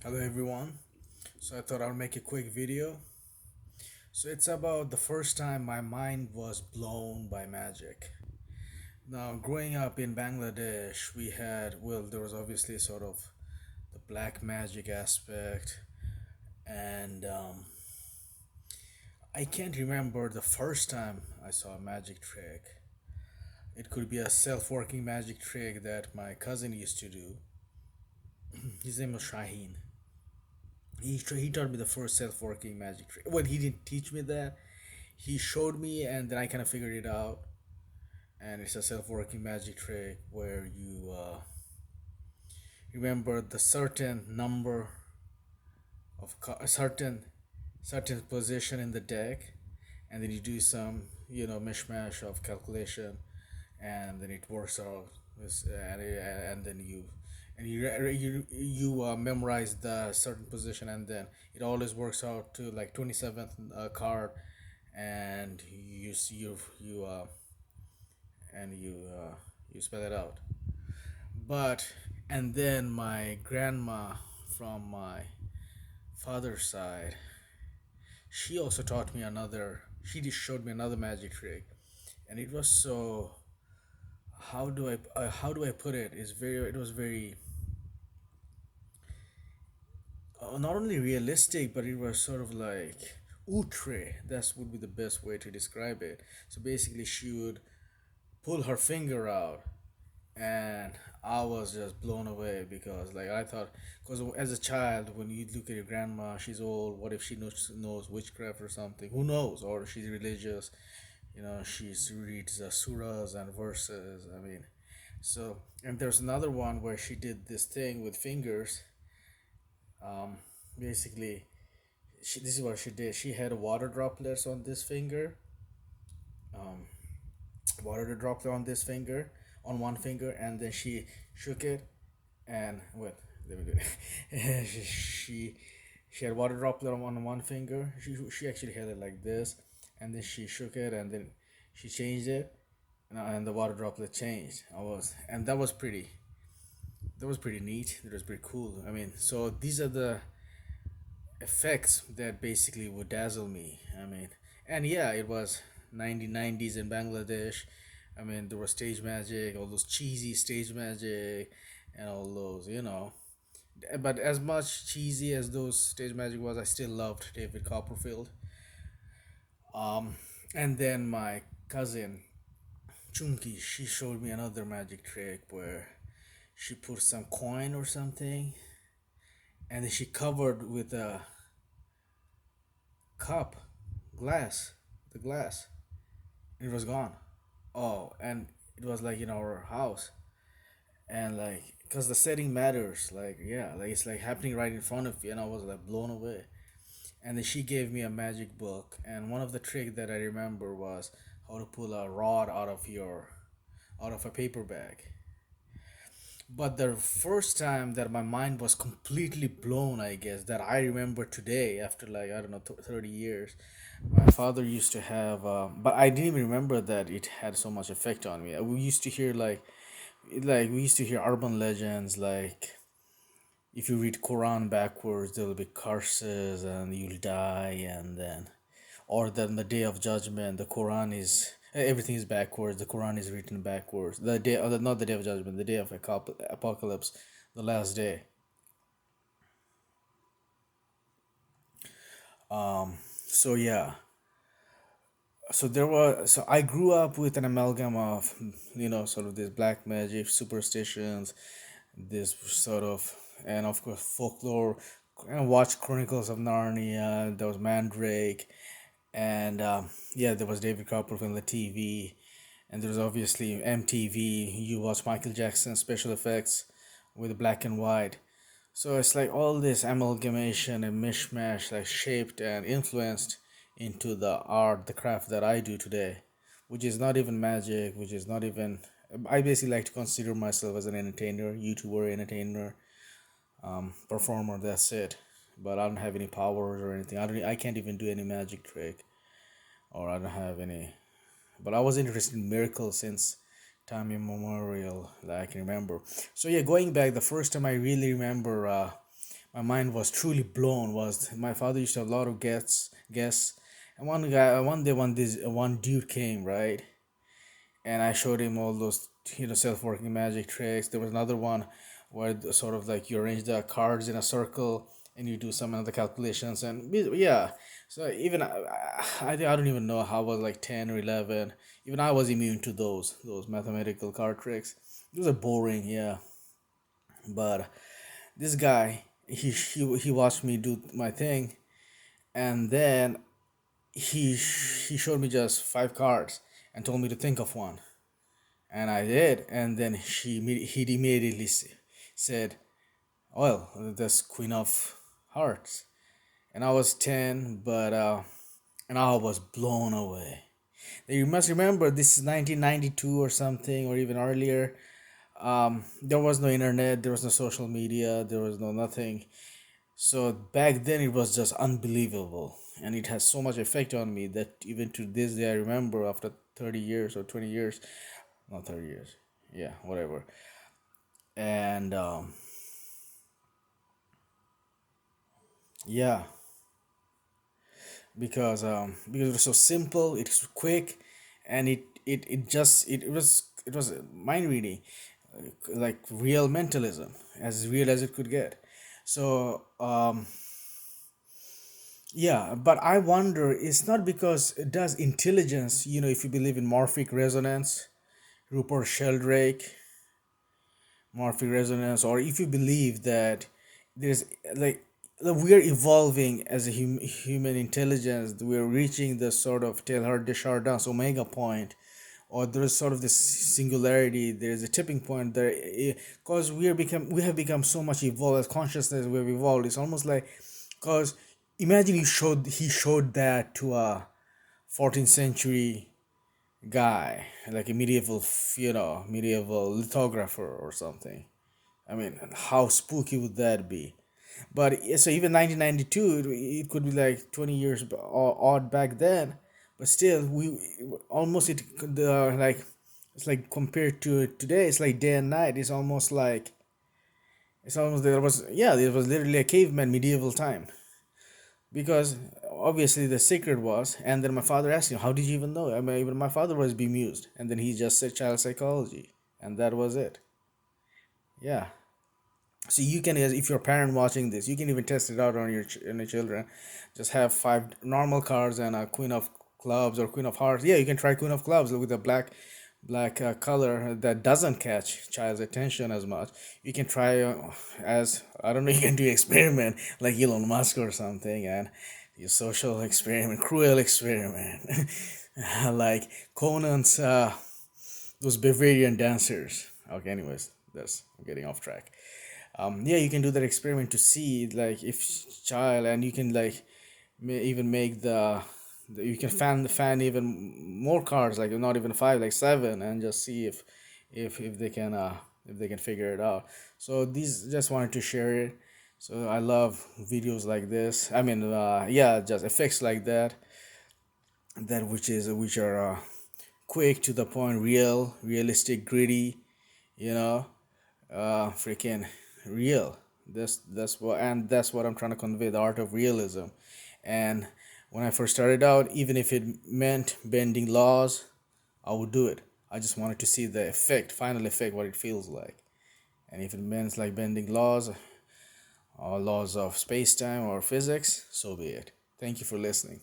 Hello everyone. So I thought I'll make a quick video. So it's about the first time my mind was blown by magic. Now, growing up in Bangladesh, there was obviously sort of the black magic aspect, and I can't remember the first time I saw a magic trick. It could be a self working magic trick that my cousin used to do. His name was Shaheen. He taught me the first self working magic trick. Well, he didn't teach me that. He showed me, and then I kind of figured it out. And it's a self working magic trick where you remember the certain number a certain position in the deck, and then you do some mishmash of calculation, and then it works out. And then you memorize the certain position, and then it always works out to like 27th card, and you spell it out. But and then my grandma from my father's side, she also taught me another. She just showed me another magic trick, and it was so. How do I put it? It was very not only realistic, but it was sort of like outre. That would be the best way to describe it. So basically, she would pull her finger out, and I was just blown away because, like, I thought, because as a child, when you look at your grandma, she's old. What if she knows witchcraft or something? Who knows? Or she's religious. She reads surahs and verses. I mean, so and there's another one where she did this thing with fingers. Um, Basically, this is what she did. She had water droplets on this finger, um, water droplet on this finger, on one finger, and then she shook it, and wait, let me do it. She had water droplet on one finger. She actually had it like this, and then she shook it, and then she changed it, and the water droplet changed. And that was pretty neat. That was pretty cool. I mean, so these are the effects that basically would dazzle me. I mean, and yeah, it was 1990s in Bangladesh. I mean, there was stage magic, all those cheesy stage magic, and all those, But as much cheesy as those stage magic was, I still loved David Copperfield. Um, and then my cousin Chunky, she showed me another magic trick where she put some coin or something, and then she covered with a cup, glass, the glass. It was gone. Oh, and it was like in our house, and like, cause the setting matters. Like, yeah, like it's like happening right in front of you, and I was like blown away. And then she gave me a magic book, and one of the tricks that I remember was how to pull a rod out of a paper bag. But the first time that my mind was completely blown, I guess, that I remember today, after like, I don't know, 30 years, my father used to have, but I didn't even remember that it had so much effect on me. We used to hear we used to hear urban legends like, if you read Quran backwards, there'll be curses and you'll die, and then, or then the day of judgment, the Quran is everything is backwards. The Quran is written backwards. The day, not the day of judgment, the day of apocalypse, the last day. So yeah, so I grew up with an amalgam of sort of this black magic superstitions, this sort of, and of course folklore. And watched Chronicles of Narnia. There was Mandrake, and yeah, there was David Copperfield on the TV, and there was obviously MTV. You watch Michael Jackson special effects with black and white. So it's like all this amalgamation and mishmash, like shaped and influenced into the art, the craft that I do today, which is not even magic, which is not even. I basically like to consider myself as an entertainer, YouTuber, entertainer, performer. That's it. But I don't have any powers or anything. I can't even do any magic trick, or I don't have any. But I was interested in miracles since time immemorial, that I can remember. So yeah, going back, the first time I really remember, my mind was truly blown was my father used to have a lot of guests, and one day one dude came, right, and I showed him all those self-working magic tricks. There was another one where sort of like you arrange the cards in a circle and you do some of the calculations, and yeah. So even I don't even know how I was like 10 or 11. Even I was immune to those mathematical card tricks. It was a boring, yeah. But this guy, he watched me do my thing, and then he showed me just five cards and told me to think of one, and I did, and then he immediately said, "Well, that's Queen of Hearts," and I was 10, but and I was blown away. You must remember this is 1992 or something, or even earlier. There was no internet, there was no social media, there was no nothing. So back then it was just unbelievable, and it has so much effect on me that even to this day I remember after 30 years or 20 years, not 30 years, yeah, whatever. And yeah, because it was so simple, it's quick, and it was mind reading, like real mentalism, as real as it could get. So yeah, but I wonder, it's not because it does intelligence, if you believe in morphic resonance, Rupert Sheldrake, morphic resonance, or if you believe that there's like that we're evolving as a human intelligence, we're reaching the sort of Teilhard de Chardin's omega point, or there's sort of this singularity, there's a tipping point there, because we have become so much evolved as consciousness, we have evolved. It's almost like, because imagine he showed that to a 14th century guy, like a medieval lithographer or something. I mean, how spooky would that be? But so even 1992, it could be like 20 years odd back then. But still, we almost like it's like compared to today, it's like day and night. It's almost there was literally a caveman medieval time, because obviously the secret was. And then my father asked him, "How did you even know?" I mean, even my father was bemused, and then he just said child psychology, and that was it. Yeah. So you can, if you're a parent watching this, you can even test it out on on your children. Just have five normal cards and a Queen of Clubs or Queen of Hearts. Yeah, you can try Queen of Clubs with a black color that doesn't catch child's attention as much. You can try as I don't know. You can do experiment like Elon Musk or something, and your social experiment, cruel experiment, like Conan's those Bavarian dancers. Okay, anyways, that's I'm getting off track. Yeah, you can do that experiment to see like if child, and you can like even make you can fan even more cards, like not even five, like seven, and just see if if they can figure it out. So these, just wanted to share it. So I love videos like this. I mean, yeah, just effects like that which are quick to the point, realistic, gritty, you know, freaking real. That's what I'm trying to convey, the art of realism. And when I first started out, even if it meant bending laws, I would do it. I just wanted to see the effect, final effect, what it feels like. And if it meant like bending laws or laws of space-time or physics, so be it. Thank you for listening.